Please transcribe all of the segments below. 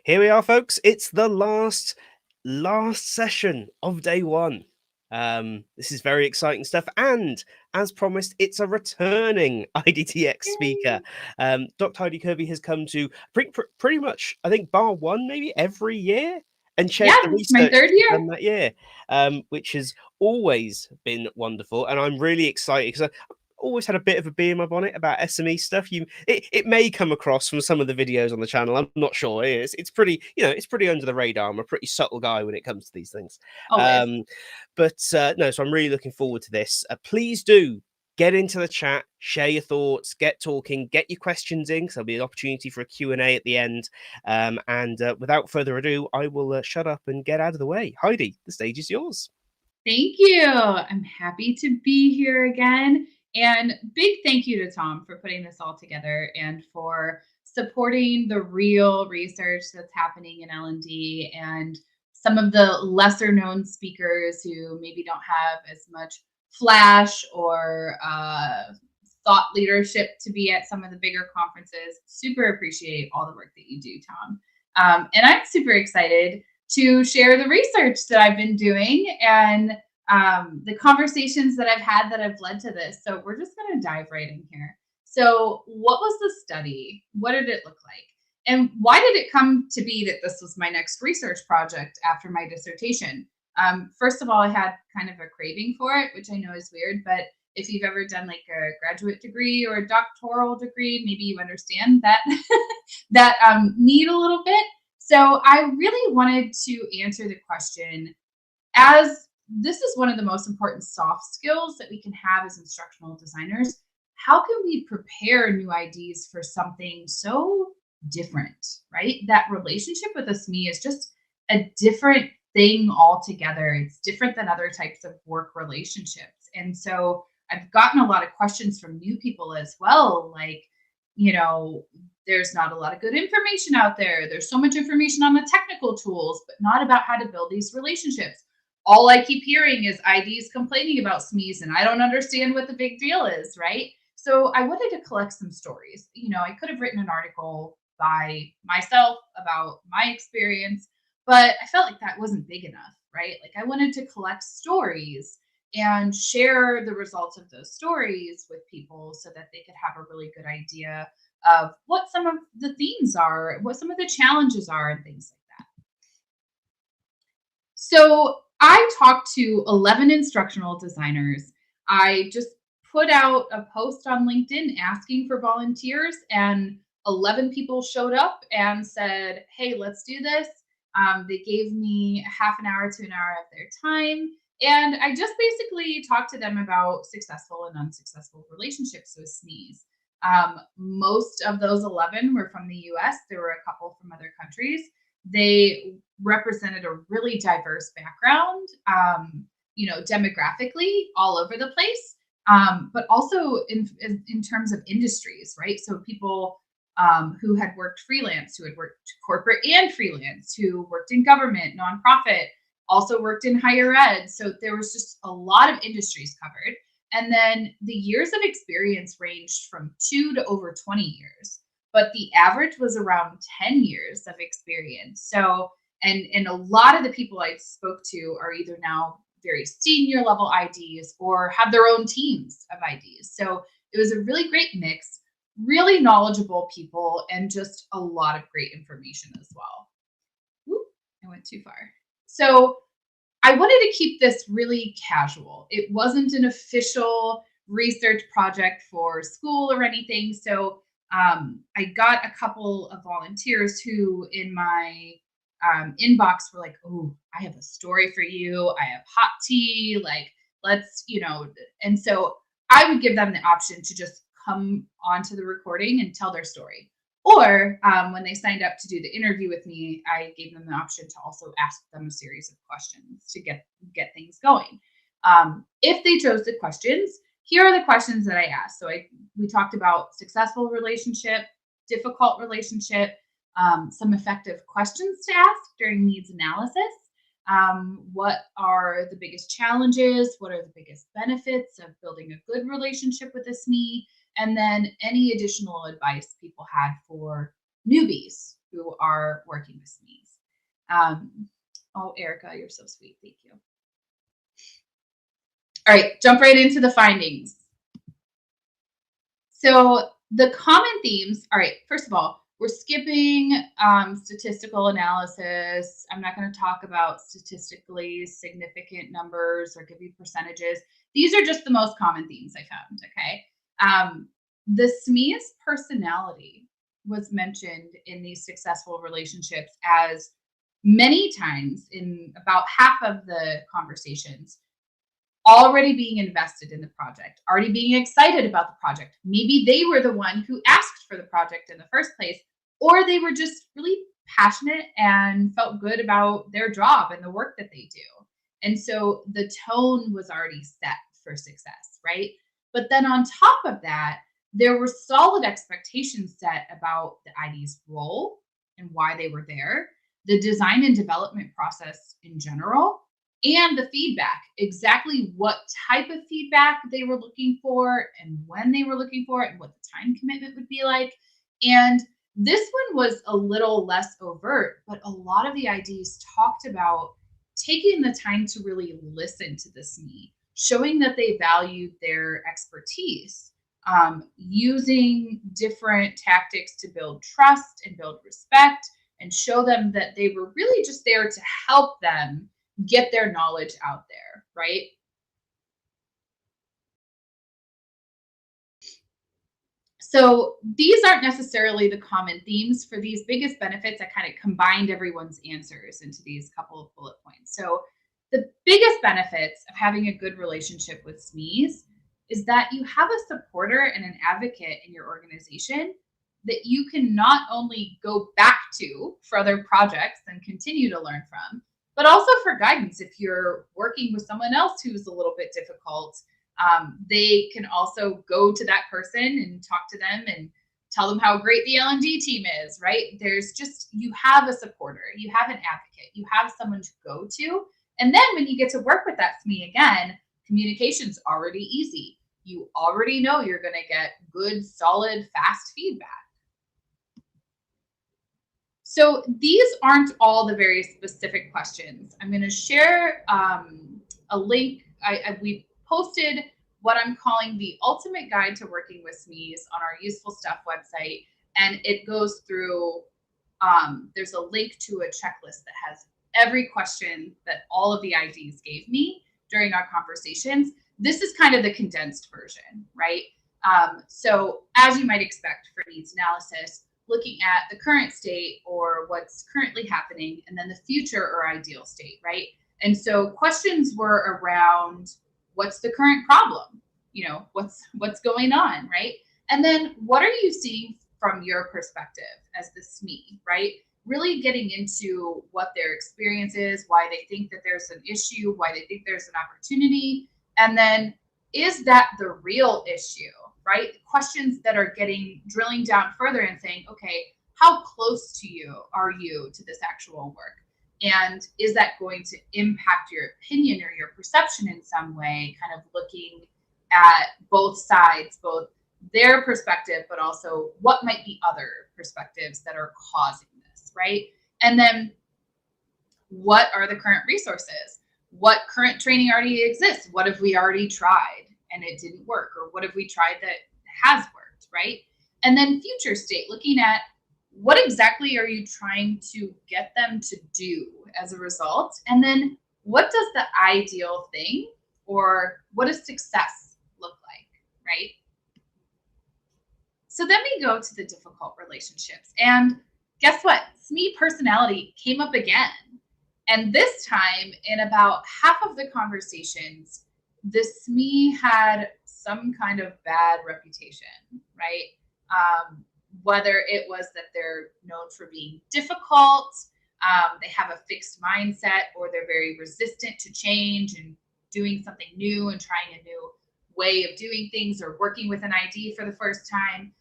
Here we are, folks. It's the last session of day one. This is very exciting stuff, and as promised, it's a returning IDTX speaker. Yay. Dr. Heidi Kirby has come to pretty much, I think, bar one, maybe every year, and shared Yeah, the this is my research third she's year. done that year, which has always been wonderful. And I'm really excited because always had a bit of a bee in my bonnet about SME stuff. It may come across from some of the videos on the channel. I'm not sure. It's pretty, it's pretty under the radar. I'm a pretty subtle guy when it comes to these things. Always. But no, so I'm really looking forward to this. Please do get into the chat, share your thoughts, get talking, get your questions in, because there'll be an opportunity for a Q&A at the end. And without further ado, I will shut up and get out of the way. Heidi, the stage is yours. Thank you. I'm happy to be here again. And big thank you to Tom for putting this all together and for supporting the real research that's happening in L&D and some of the lesser known speakers who maybe don't have as much flash or thought leadership to be at some of the bigger conferences. Super appreciate all the work that you do, Tom. And I'm super excited to share the research that I've been doing and the conversations that I've had that have led to this. So we're just going to dive right in here. So what was the study? What did it look like? And why did it come to be that this was my next research project after my dissertation? First of all, I had kind of a craving for it, which I know is weird, but if you've ever done like a graduate degree or a doctoral degree, maybe you understand that that need a little bit. So I really wanted to answer the question, as this is one of the most important soft skills that we can have as instructional designers. How can we prepare new IDs for something so different, right? That relationship with a SME is just a different thing altogether. It's different than other types of work relationships. And so I've gotten a lot of questions from new people as well, like, there's not a lot of good information out there. There's so much information on the technical tools, but not about how to build these relationships. All I keep hearing is IDs complaining about SMEs, and I don't understand what the big deal is, right? So I wanted to collect some stories. I could have written an article by myself about my experience, but I felt like that wasn't big enough, right? Like I wanted to collect stories and share the results of those stories with people so that they could have a really good idea of what some of the themes are, what some of the challenges are, and things like that. So I talked to 11 instructional designers. I just put out a post on LinkedIn asking for volunteers, and 11 people showed up and said, hey, let's do this. They gave me half an hour to an hour of their time. And I just basically talked to them about successful and unsuccessful relationships with SMEs. Most of those 11 were from the US. There were a couple from other countries. They represented a really diverse background, demographically all over the place, but also in terms of industries, right? So people who had worked freelance, who had worked corporate and freelance, who worked in government, nonprofit, also worked in higher ed. So there was just a lot of industries covered. And then the years of experience ranged from 2 to over 20 years, but the average was around 10 years of experience. So, and a lot of the people I spoke to are either now very senior level IDs or have their own teams of IDs. So it was a really great mix, really knowledgeable people, and just a lot of great information as well. Whoop, I went too far. So I wanted to keep this really casual. It wasn't an official research project for school or anything. So I got a couple of volunteers who in my inbox were like, oh, I have a story for you. I have hot tea. Like, let's, and so I would give them the option to just come onto the recording and tell their story. Or when they signed up to do the interview with me, I gave them the option to also ask them a series of questions to get things going. If they chose the questions, here are the questions that I asked. So we talked about successful relationship, difficult relationship, some effective questions to ask during needs analysis. What are the biggest challenges? What are the biggest benefits of building a good relationship with a SME? And then any additional advice people had for newbies who are working with SMEs. Oh, Erica, you're so sweet. Thank you. All right, jump right into the findings. So the common themes, all right, first of all, we're skipping statistical analysis. I'm not going to talk about statistically significant numbers or give you percentages. These are just the most common themes I found, okay? The SME's personality was mentioned in these successful relationships as many times in about half of the conversations already being invested in the project, already being excited about the project. Maybe they were the one who asked for the project in the first place, or they were just really passionate and felt good about their job and the work that they do. And so the tone was already set for success, right? But then on top of that, there were solid expectations set about the ID's role and why they were there, the design and development process in general, and the feedback, exactly what type of feedback they were looking for and when they were looking for it and what the time commitment would be like. And this one was a little less overt, but a lot of the IDs talked about taking the time to really listen to the SME, showing that they valued their expertise, using different tactics to build trust and build respect and show them that they were really just there to help them get their knowledge out there, right? So these aren't necessarily the common themes for these biggest benefits. I kind of combined everyone's answers into these couple of bullet points. So the biggest benefits of having a good relationship with SMEs is that you have a supporter and an advocate in your organization that you can not only go back to for other projects and continue to learn from, but also for guidance. If you're working with someone else who's a little bit difficult, they can also go to that person and talk to them and tell them how great the L&D team is, right? There's just, you have a supporter, you have an advocate, you have someone to go to. And then when you get to work with that SME again, communication's already easy. You already know you're going to get good, solid, fast feedback. So these aren't all the very specific questions. I'm going to share a link. We posted what I'm calling the ultimate guide to working with SMEs on our Useful Stuff website. And it goes through, there's a link to a checklist that has every question that all of the IDs gave me during our conversations. This is kind of the condensed version, right? So as you might expect for needs analysis, looking at the current state or what's currently happening, and then the future or ideal state, right? And so questions were around what's the current problem? You know, what's going on, right? And then what are you seeing from your perspective as the SME, right? Really getting into what their experience is, why they think that there's an issue, why they think there's an opportunity, and then is that the real issue? Right? Questions that are drilling down further and saying, okay, how close to you are you to this actual work? And is that going to impact your opinion or your perception in some way? Kind of looking at both sides, both their perspective, but also what might be other perspectives that are causing this, right? And then what are the current resources? What current training already exists? What have we already tried and it didn't work? Or what have we tried that has worked, right? And then future state, looking at what exactly are you trying to get them to do as a result? And then what does the ideal thing or what does success look like, right? So then we go to the difficult relationships. And guess what? SME personality came up again. And this time, in about half of the conversations, the SME had some kind of bad reputation, right? Whether it was that they're known for being difficult, they have a fixed mindset, or they're very resistant to change and doing something new and trying a new way of doing things or working with an ID for the first time.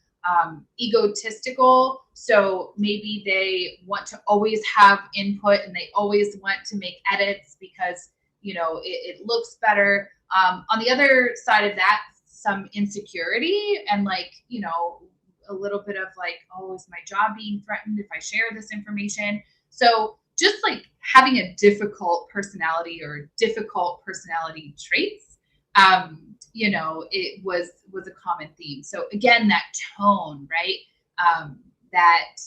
Egotistical, so maybe they want to always have input and they always want to make edits because, you know, it looks better. On the other side of that, some insecurity and like, you know, a little bit of like, oh, is my job being threatened if I share this information? So just like having a difficult personality or difficult personality traits, it was a common theme. So again, that tone, right? Um, that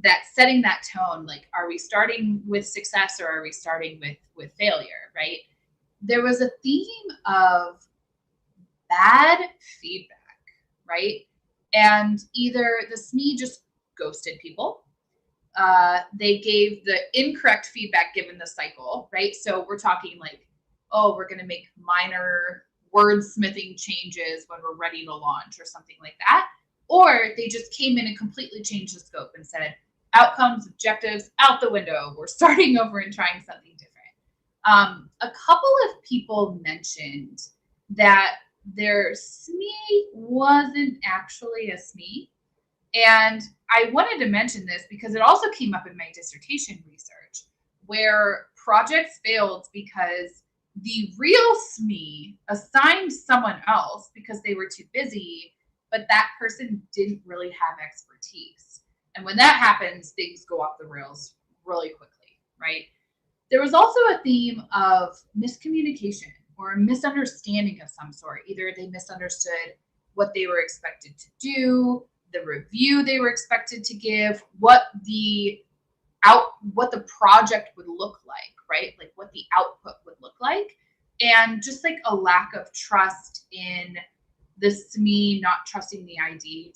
that setting that tone, like, are we starting with success or are we starting with failure, right? There was a theme of bad feedback, right? And either the SME just ghosted people, they gave the incorrect feedback given the cycle, right? So we're talking like, oh, we're going to make minor wordsmithing changes when we're ready to launch or something like that. Or they just came in and completely changed the scope and said, outcomes, objectives out the window. We're starting over and trying something different. A couple of people mentioned that their SME wasn't actually a SME. And I wanted to mention this because it also came up in my dissertation research where projects failed because the real SME assigned someone else because they were too busy, but that person didn't really have expertise. And when that happens, things go off the rails really quickly, right? There was also a theme of miscommunication or a misunderstanding of some sort. Either they misunderstood what they were expected to do, the review they were expected to give, what the project would look like, right? Like what the output would look like, and just like a lack of trust in the SME not trusting the ID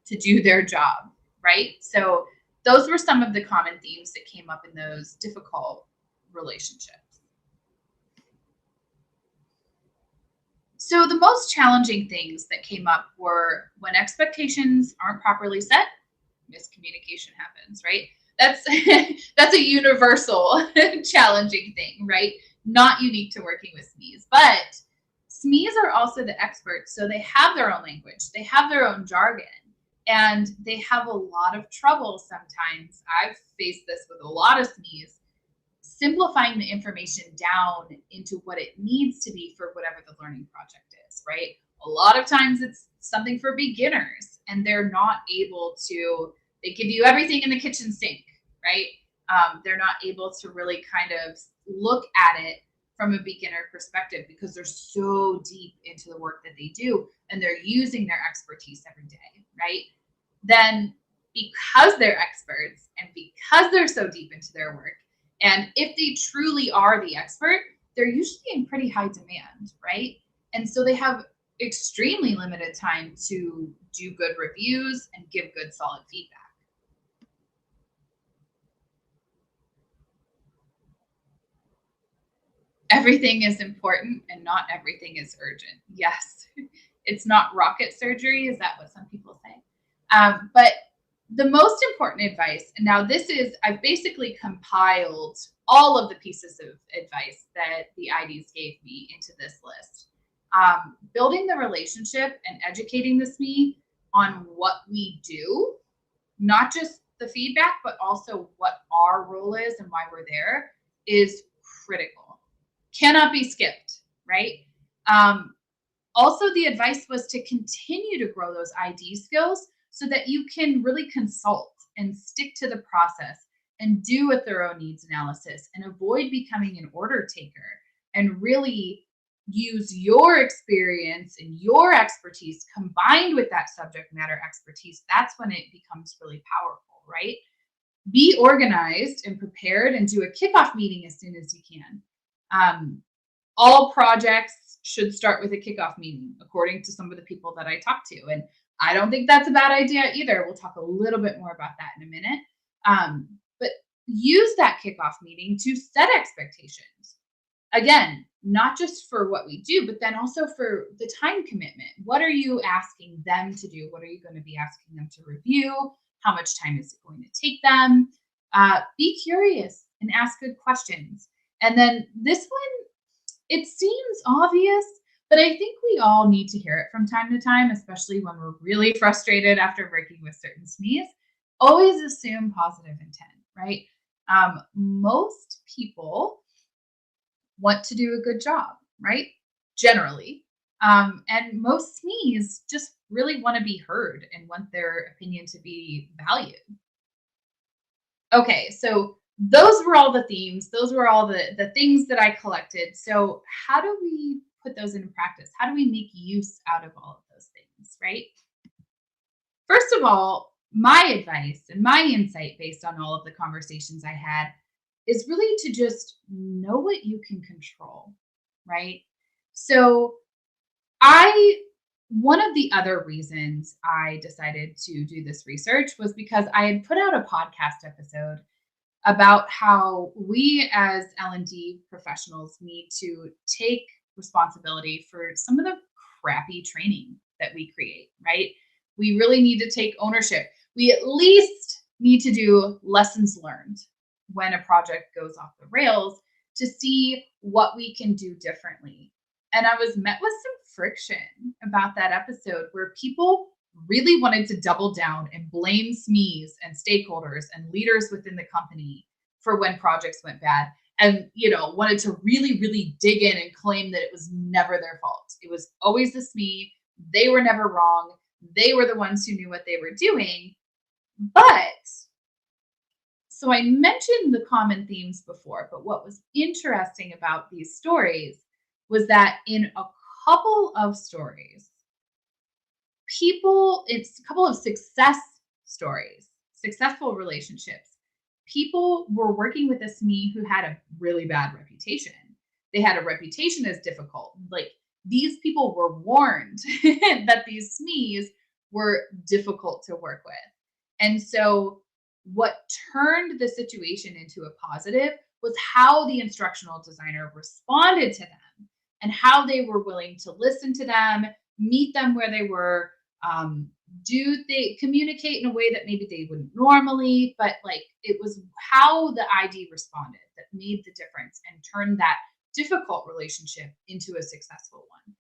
to do their job, right? So those were some of the common themes that came up in those difficult relationships. So the most challenging things that came up were when expectations aren't properly set, miscommunication happens, right? That's that's a universal challenging thing, right? Not unique to working with SMEs, but SMEs are also the experts, so they have their own language, they have their own jargon, and they have a lot of trouble sometimes. I've faced this with a lot of SMEs, simplifying the information down into what it needs to be for whatever the learning project is, right? A lot of times it's something for beginners and they're not able to, they give you everything in the kitchen sink, right? They're not able to really kind of look at it from a beginner perspective because they're so deep into the work that they do and they're using their expertise every day, right? Then because they're experts and because they're so deep into their work, and if they truly are the expert, they're usually in pretty high demand, right? And so they have extremely limited time to do good reviews and give good, solid feedback. Everything is important and not everything is urgent. Yes, it's not rocket surgery. Is that what some people say? But the most important advice, and now this is, I've basically compiled all of the pieces of advice that the IDs gave me into this list. Building the relationship and educating the SME on what we do, not just the feedback, but also what our role is and why we're there, is critical. Cannot be skipped, right? Also, the advice was to continue to grow those ID skills so that you can really consult and stick to the process and do a thorough needs analysis and avoid becoming an order taker and really use your experience and your expertise combined with that subject matter expertise. That's when it becomes really powerful, right? Be organized and prepared and do a kickoff meeting as soon as you can. All projects should start with a kickoff meeting, according to some of the people that I talked to. And I don't think that's a bad idea either. We'll talk a little bit more about that in a minute. But use that kickoff meeting to set expectations. Again, not just for what we do, but then also for the time commitment. What are you asking them to do? What are you going to be asking them to review? How much time is it going to take them? Be curious and ask good questions. And then this one, it seems obvious, but I think we all need to hear it from time to time, especially when we're really frustrated after working with certain SMEs. Always assume positive intent, right? Most people want to do a good job, right? Generally. And most SMEs just really want to be heard and want their opinion to be valued. Okay, so those were all the themes. Those were all the things that I collected. So how do we put those into practice? How do we make use out of all of those things, right? First of all, my advice and my insight based on all of the conversations I had is really to just know what you can control, right? So I one of the other reasons I decided to do this research was because I had put out a podcast episode about how we as L&D professionals need to take responsibility for some of the crappy training that we create, right? We really need to take ownership. We at least need to do lessons learned when a project goes off the rails to see what we can do differently. And I was met with some friction about that episode where people really wanted to double down and blame SMEs and stakeholders and leaders within the company for when projects went bad, and wanted to really dig in and claim that it was never their fault. It was always the SME. They were never wrong. They were the ones who knew what they were doing. But so I mentioned the common themes before, but what was interesting about these stories was that in a couple of stories, it's a couple of success stories, successful relationships. People were working with a SME who had a really bad reputation. They had a reputation as difficult. Like, these people were warned that these SMEs were difficult to work with. And so what turned the situation into a positive was how the instructional designer responded to them and how they were willing to listen to them, meet them where they were, do they communicate in a way that maybe they wouldn't normally, but like it was how the ID responded that made the difference and turned that difficult relationship into a successful one.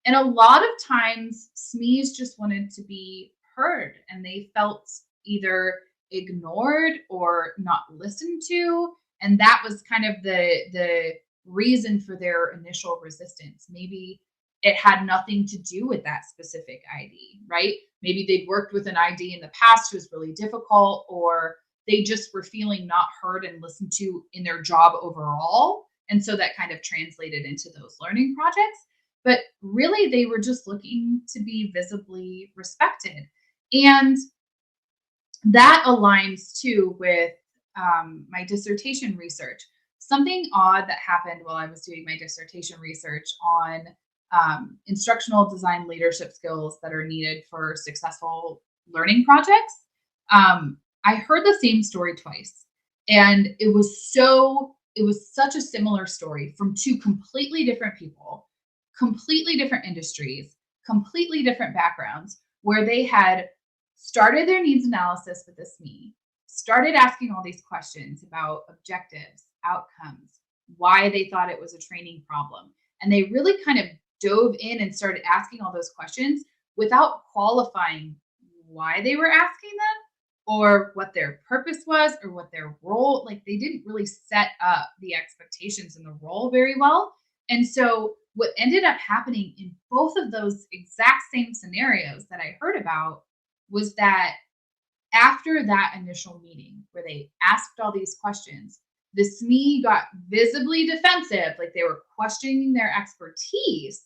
And a lot of times SMEs just wanted to be heard and they felt either ignored or not listened to. And that was kind of the reason for their initial resistance. Maybe it had nothing to do with that specific ID, right? Maybe they'd worked with an ID in the past who was really difficult, or they just were feeling not heard and listened to in their job overall. And so that kind of translated into those learning projects. But really, they were just looking to be visibly respected. And that aligns too with my dissertation research. Something odd that happened while I was doing my dissertation research on instructional design leadership skills that are needed for successful learning projects. I heard the same story twice, and it was such a similar story from two completely different people, completely different industries, completely different backgrounds, where they had started their needs analysis with this SME, started asking all these questions about objectives, outcomes, why they thought it was a training problem. And they really kind of dove in and started asking all those questions without qualifying why they were asking them or what their purpose was or what their role, like they didn't really set up the expectations in the role very well. And so what ended up happening in both of those exact same scenarios that I heard about was that after that initial meeting where they asked all these questions, the SME got visibly defensive, like they were questioning their expertise.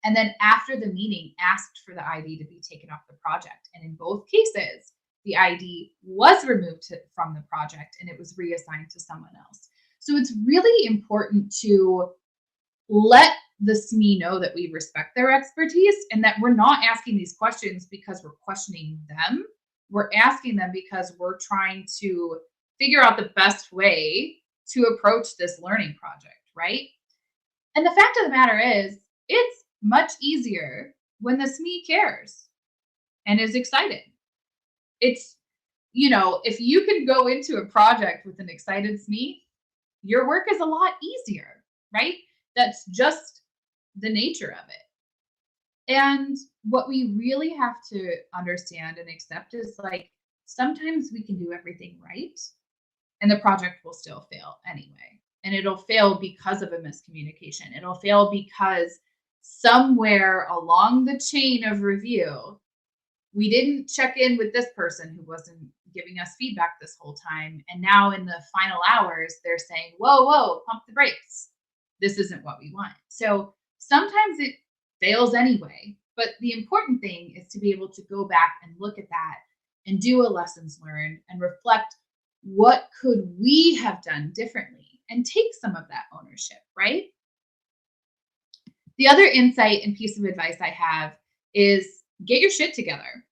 And then after the meeting, asked for the ID to be taken off the project. And in both cases, the ID was removed from the project and it was reassigned to someone else. So it's really important to let the SME know that we respect their expertise and that we're not asking these questions because we're questioning them. We're asking them because we're trying to figure out the best way to approach this learning project, right? And the fact of the matter is, it's much easier when the SME cares and is excited. It's, if you can go into a project with an excited SME, your work is a lot easier, right? That's just the nature of it. And what we really have to understand and accept is like, sometimes we can do everything right and the project will still fail anyway. And it'll fail because of a miscommunication. It'll fail because somewhere along the chain of review, we didn't check in with this person who wasn't giving us feedback this whole time. And now in the final hours, they're saying, whoa, pump the brakes. This isn't what we want. So sometimes it fails anyway. But the important thing is to be able to go back and look at that and do a lessons learned and reflect, what could we have done differently, and take some of that ownership, right? The other insight and piece of advice I have is get your shit together,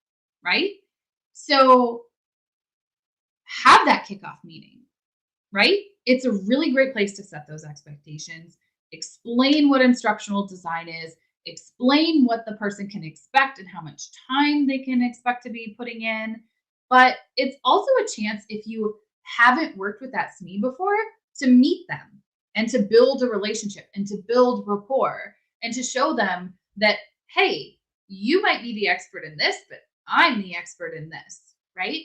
right? So have that kickoff meeting, right? It's a really great place to set those expectations, explain what instructional design is, explain what the person can expect and how much time they can expect to be putting in. But it's also a chance, if you haven't worked with that SME before, to meet them and to build a relationship and to build rapport and to show them that, hey, you might be the expert in this, but I'm the expert in this, right?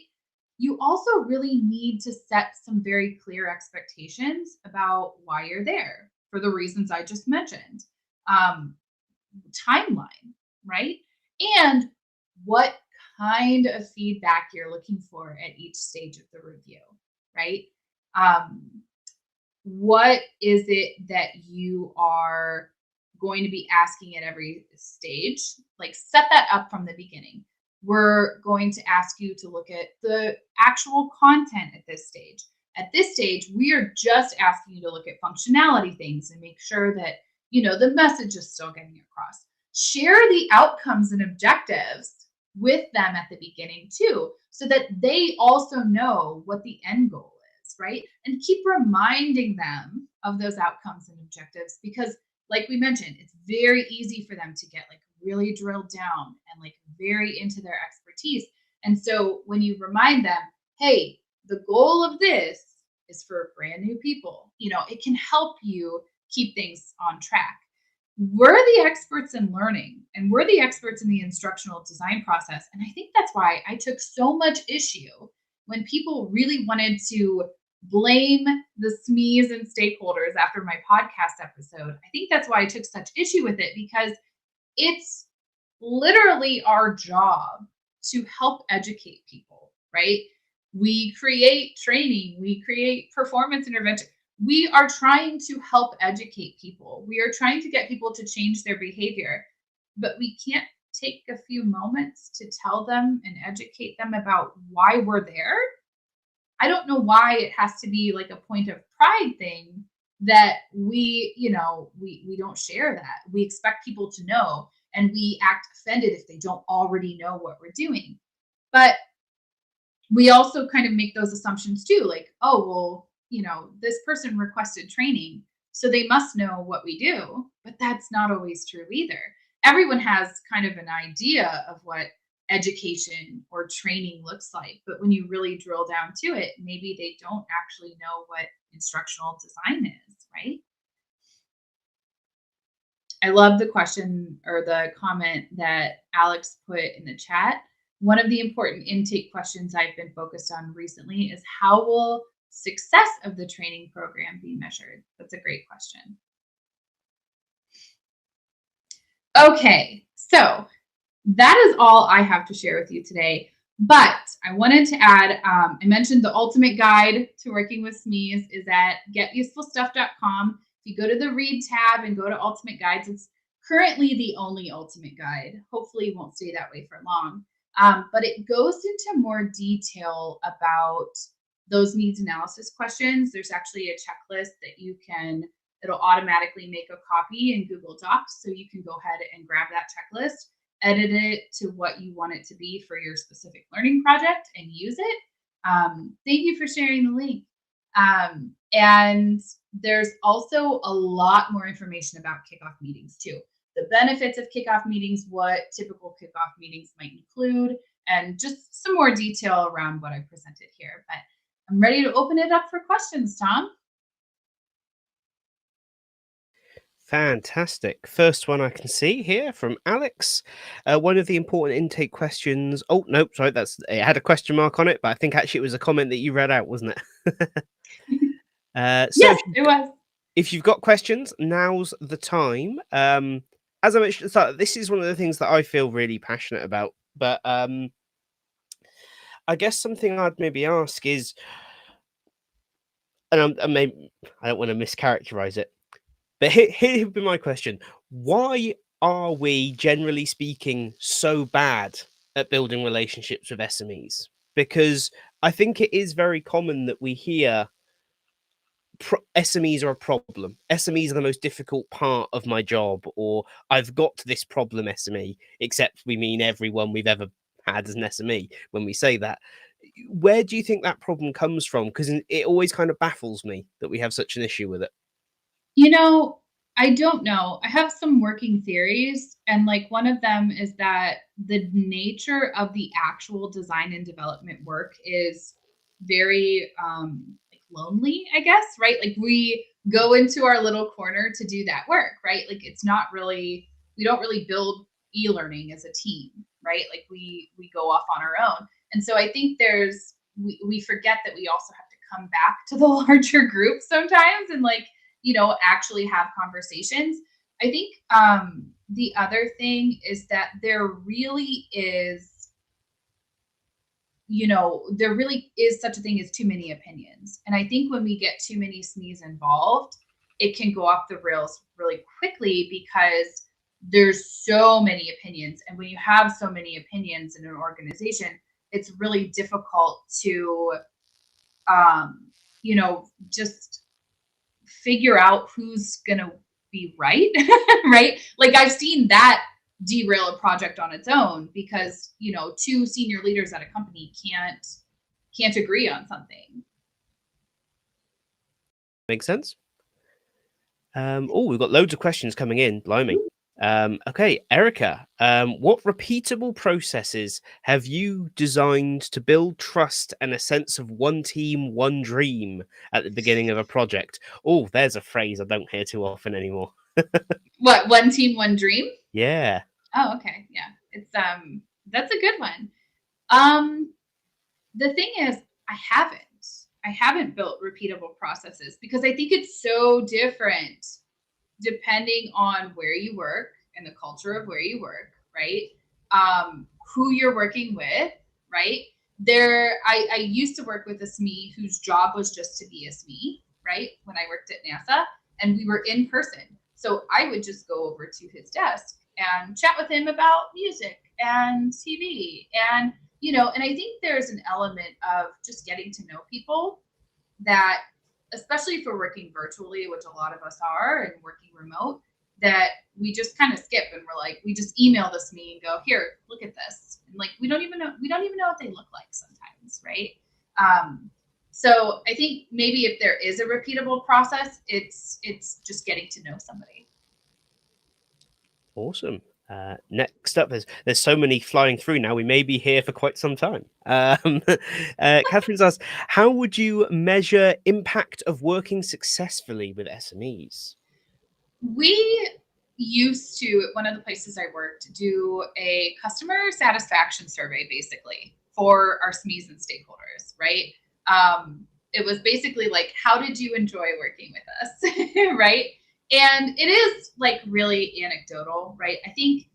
You also really need to set some very clear expectations about why you're there, for the reasons I just mentioned. Timeline, right? And what kind of feedback you're looking for at each stage of the review, right? What is it that you are going to be asking at every stage? Like, set that up from the beginning. We're going to ask you to look at the actual content at this stage. At this stage, we are just asking you to look at functionality things and make sure that, the message is still getting across. Share the outcomes and objectives with them at the beginning too, so that they also know what the end goal is, right? And keep reminding them of those outcomes and objectives, because like we mentioned, it's very easy for them to get like really drilled down and like very into their expertise. And so when you remind them, hey, the goal of this is for brand new people, it can help you keep things on track. We're the experts in learning, and we're the experts in the instructional design process. And I think that's why I took so much issue when people really wanted to blame the SMEs and stakeholders after my podcast episode. I think that's why I took such issue with it, because it's literally our job to help educate people, right? We create training, we create performance intervention. We are trying to help educate people. We are trying to get people to change their behavior, but we can't take a few moments to tell them and educate them about why we're there. I don't know why it has to be like a point of pride thing that we don't share that. We expect people to know, and we act offended if they don't already know what we're doing. But we also kind of make those assumptions too, like, oh, well, this person requested training, so they must know what we do. But that's not always true either. Everyone has kind of an idea of what education or training looks like, but when you really drill down to it, maybe they don't actually know what instructional design is, right? I love the question or the comment that Alex put in the chat. One of the important intake questions I've been focused on recently is, how will success of the training program be measured? That's a great question. Okay, so that is all I have to share with you today. But I wanted to add, I mentioned the ultimate guide to working with SMEs is at getusefulstuff.com. If you go to the read tab and go to ultimate guides, it's currently the only ultimate guide. Hopefully it won't stay that way for long. But it goes into more detail about those needs analysis questions. There's actually a checklist that it'll automatically make a copy in Google Docs. So you can go ahead and grab that checklist, edit it to what you want it to be for your specific learning project, and use it. Thank you for sharing the link. And there's also a lot more information about kickoff meetings too. The benefits of kickoff meetings, what typical kickoff meetings might include, and just some more detail around what I presented here. But I'm ready to open it up for questions, Tom. Fantastic. First one I can see here from Alex. One of the important intake questions. Oh, no, sorry, it had a question mark on it, but I think actually it was a comment that you read out, wasn't it? Yes, it was. If you've got questions, now's the time. as I mentioned at the start, this is one of the things that I feel really passionate about. But I guess something I'd maybe ask is, and maybe I don't want to mischaracterize it, but here would be my question: why are we, generally speaking, so bad at building relationships with SMEs? Because I think it is very common that we hear SMEs are a problem. SMEs are the most difficult part of my job, or I've got this problem SME, except we mean everyone we've ever had as an SME when we say that. Where do you think that problem comes from? Because it always kind of baffles me that we have such an issue with it. You know, I don't know. I have some working theories, and like one of them is that the nature of the actual design and development work is very like lonely, I guess, right? Like we go into our little corner to do that work, right? Like it's not really we don't really build e-learning as a team, right? Like we go off on our own. And so I think we forget that we also have to come back to the larger group sometimes and like actually have conversations. I think the other thing is that there really is such a thing as too many opinions. And I think when we get too many SMEs involved, it can go off the rails really quickly because there's so many opinions. And when you have so many opinions in an organization, it's really difficult to, just figure out who's going to be right. Right. Like I've seen that derail a project on its own because, two senior leaders at a company can't agree on something. Makes sense. Oh, we've got loads of questions coming in. Blimey. Okay, Erica, what repeatable processes have you designed to build trust and a sense of one team, one dream at the beginning of a project? Oh, there's a phrase I don't hear too often anymore. What, one team, one dream? Yeah. Oh, okay. Yeah. It's that's a good one. Um the thing is I haven't built repeatable processes because I think it's so different depending on where you work and the culture of where you work, right? Who you're working with, right? I used to work with a SME whose job was just to be a SME, right? When I worked at NASA, and we were in person. So I would just go over to his desk and chat with him about music and TV. And I think there's an element of just getting to know people that, especially if we're working virtually, which a lot of us are, and working remote, that we just kind of skip and we're like, we just email this me and go, here, look at this. And like, we don't even know what they look like sometimes, right? So I think maybe if there is a repeatable process, it's just getting to know somebody. Awesome. Next up, there's so many flying through now. We may be here for quite some time. Catherine's asked, how would you measure impact of working successfully with SMEs? We used to, at one of the places I worked, do a customer satisfaction survey basically for our SMEs and stakeholders, right? It was basically like, how did you enjoy working with us, right? And it is like really anecdotal, right? I think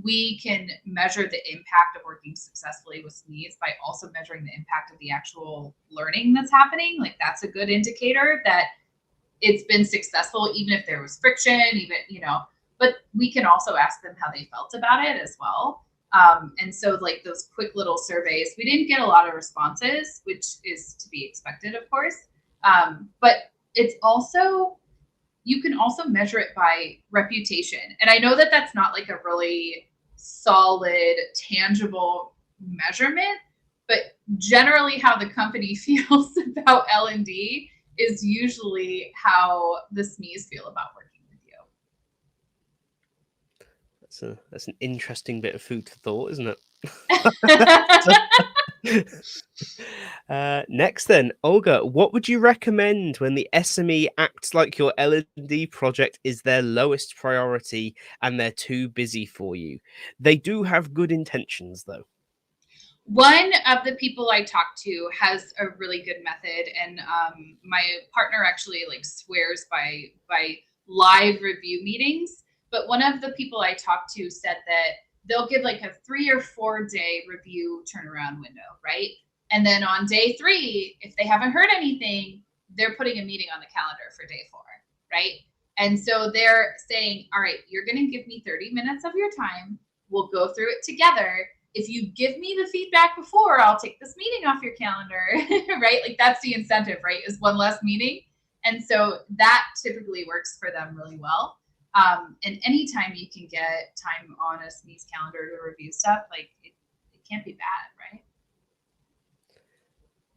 we can measure the impact of working successfully with SMEs by also measuring the impact of the actual learning that's happening. Like that's a good indicator that it's been successful, even if there was friction, but we can also ask them how they felt about it as well. And so like those quick little surveys, we didn't get a lot of responses, which is to be expected, of course. But it's also, you can also measure it by reputation. And I know that that's not like a really solid, tangible measurement, but generally how the company feels about L&D is usually how the SMEs feel about working with That's an interesting bit of food for thought, isn't it? Next then, Olga, what would you recommend when the SME acts like your L&D project is their lowest priority and they're too busy for you? They do have good intentions, though. One of the people I talked to has a really good method, and my partner actually like swears by live review meetings. But one of the people I talked to said that they'll give like a 3 or 4 day review turnaround window, right? And then on day 3, if they haven't heard anything, they're putting a meeting on the calendar for day 4, right? And so they're saying, all right, you're going to give me 30 minutes of your time. We'll go through it together. If you give me the feedback before, I'll take this meeting off your calendar, right? Like that's the incentive, right? Is one less meeting. And so that typically works for them really well. And anytime you can get time on a SME's calendar to review stuff, like it can't be bad, right?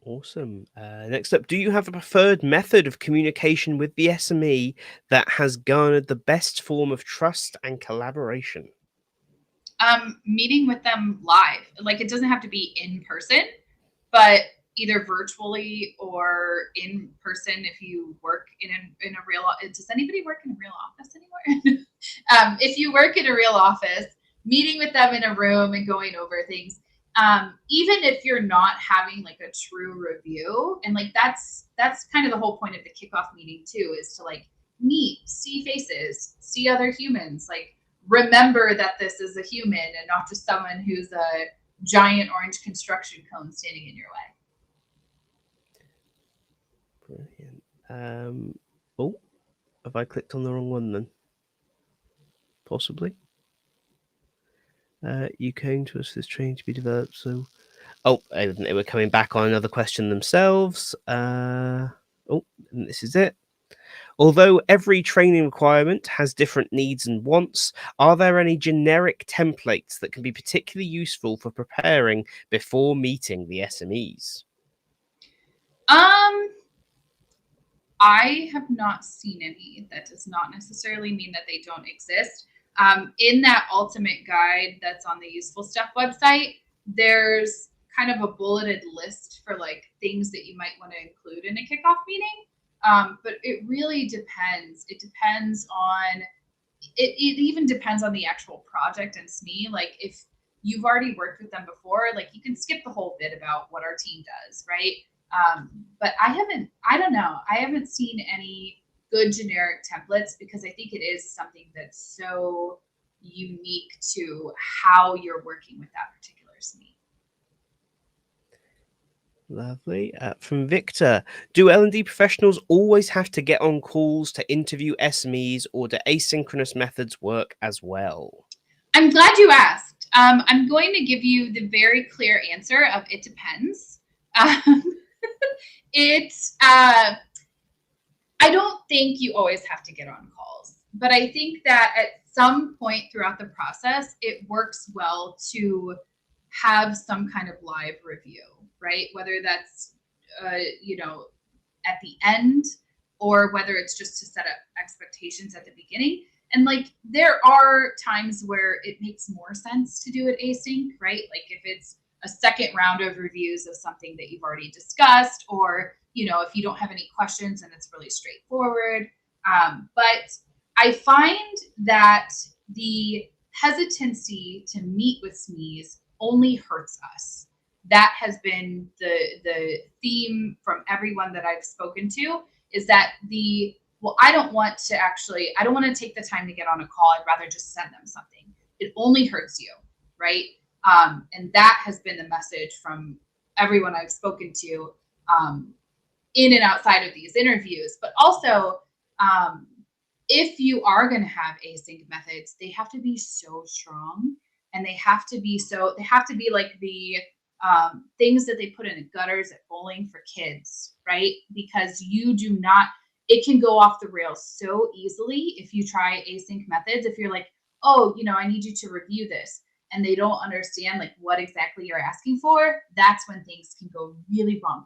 Awesome. Next up, do you have a preferred method of communication with the SME that has garnered the best form of trust and collaboration? Meeting with them live. Like it doesn't have to be in person, but either virtually or in person if you work in a real. Does anybody work in a real office anymore? If you work in a real office, meeting with them in a room and going over things, even if you're not having like a true review, and like that's kind of the whole point of the kickoff meeting too, is to like meet, see faces, see other humans, like remember that this is a human and not just someone who's a giant orange construction cone standing in your way. Brilliant. Oh, have I clicked on the wrong one then? Possibly. You came to us this training to be developed, so... Oh, they were coming back on another question themselves. Oh, this is it. Although every training requirement has different needs and wants, are there any generic templates that can be particularly useful for preparing before meeting the SMEs? I have not seen any. That does not necessarily mean that they don't exist. In that ultimate guide that's on the Useful Stuff website, there's kind of a bulleted list for like things that you might want to include in a kickoff meeting. But it really depends. It depends on it even depends on the actual project and SME. Like if you've already worked with them before, like you can skip the whole bit about what our team does, right? But I don't know. I haven't seen any good generic templates because I think it is something that's so unique to how you're working with that particular SME. Lovely. From Victor, do L&D professionals always have to get on calls to interview SMEs, or do asynchronous methods work as well? I'm glad you asked. I'm going to give you the very clear answer of it depends. I don't think you always have to get on calls, but I think that at some point throughout the process, it works well to have some kind of live review, right? Whether that's, at the end, or whether it's just to set up expectations at the beginning. And like, there are times where it makes more sense to do it async, right? Like if it's a second round of reviews of something that you've already discussed, or, if you don't have any questions and it's really straightforward. But I find that the hesitancy to meet with SMEs only hurts us. That has been the theme from everyone that I've spoken to, is that I don't want to take the time to get on a call. I'd rather just send them something. It only hurts you, right? And that has been the message from everyone I've spoken to, in and outside of these interviews. But also, if you are going to have async methods, they have to be so strong, and they have to be like the things that they put in the gutters at bowling for kids, right? Because it can go off the rails so easily if you try async methods. If you're like, oh, I need you to review this, and they don't understand like what exactly you're asking for, that's when things can go really wrong.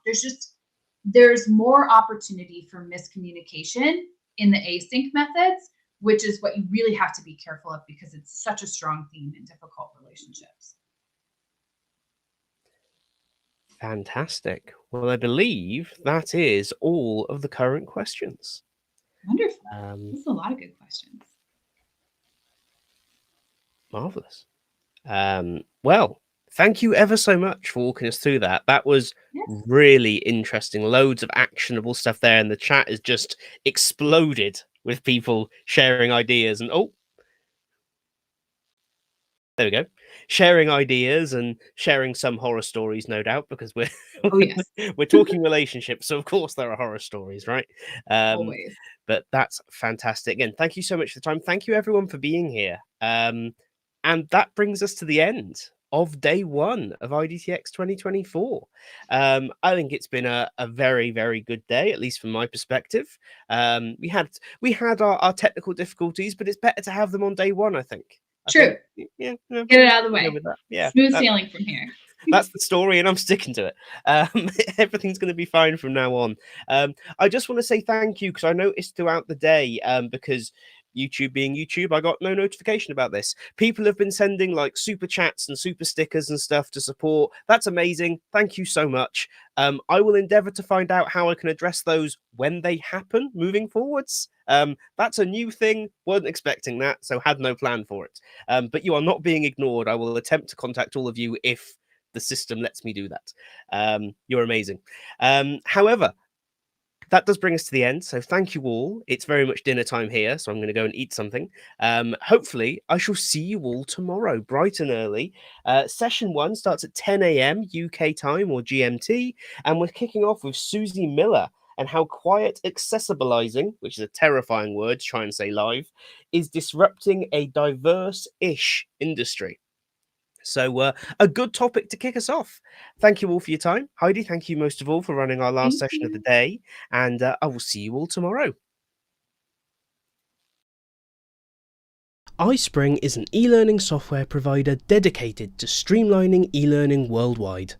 There's more opportunity for miscommunication in the async methods, which is what you really have to be careful of because it's such a strong theme in difficult relationships. Fantastic. Well, I believe that is all of the current questions. Wonderful. This is a lot of good questions. Marvelous. Well, thank you ever so much for walking us through that. That was really interesting. Loads of actionable stuff there, and the chat is just exploded with people sharing ideas. And There we go. Sharing ideas and sharing some horror stories, no doubt, because we're Oh, yes. we're talking relationships, so of course there are horror stories, right? Um, Always. but that's fantastic. Again, thank you so much for the time. Thank you everyone for being here. And that brings us to the end of day one of IDTX 2024. I think it's been a very, very good day, at least from my perspective. We had our technical difficulties, but it's better to have them on day one, I think. I think, True. yeah, Get it out of the go way. with that. Yeah, Smooth sailing from here. that's the story, and I'm sticking to it. Everything's going to be fine from now on. I just want to say thank you because I noticed throughout the day, because YouTube being YouTube, I got no notification about this. People have been sending like super chats and super stickers and stuff to support. That's amazing. Thank you so much. I will endeavor to find out how I can address those when they happen moving forwards. That's a new thing. Wasn't expecting that, so had no plan for it. But you are not being ignored. I will attempt to contact all of you if the system lets me do that. You're amazing. However, that does bring us to the end. So thank you all. It's very much dinner time here, so I'm going to go and eat something. Hopefully, I shall see you all tomorrow, bright and early. Session one starts at 10 a.m. UK time or GMT, and we're kicking off with Susie Miller and how quiet accessibilizing, which is a terrifying word to try and say live, is disrupting a diverse-ish industry. So, a good topic to kick us off. Thank you all for your time. Heidi, thank you most of all for running our last Thank session of the you. day. And I will see you all tomorrow. iSpring is an e-learning software provider dedicated to streamlining e-learning worldwide.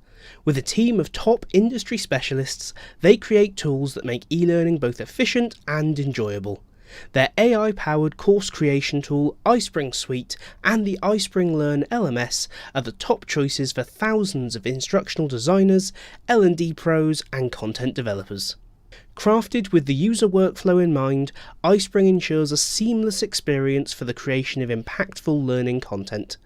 With a team of top industry specialists, they create tools that make e-learning both efficient and enjoyable. Their AI-powered course creation tool, iSpring Suite, and the iSpring Learn LMS are the top choices for thousands of instructional designers, L&D pros, and content developers. Crafted with the user workflow in mind, iSpring ensures a seamless experience for the creation of impactful learning content.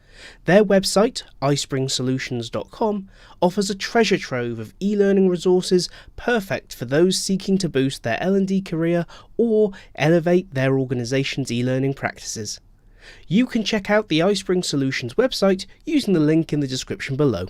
Their website, iSpringSolutions.com, offers a treasure trove of e-learning resources perfect for those seeking to boost their L&D career or elevate their organization's e-learning practices. You can check out the iSpring Solutions website using the link in the description below.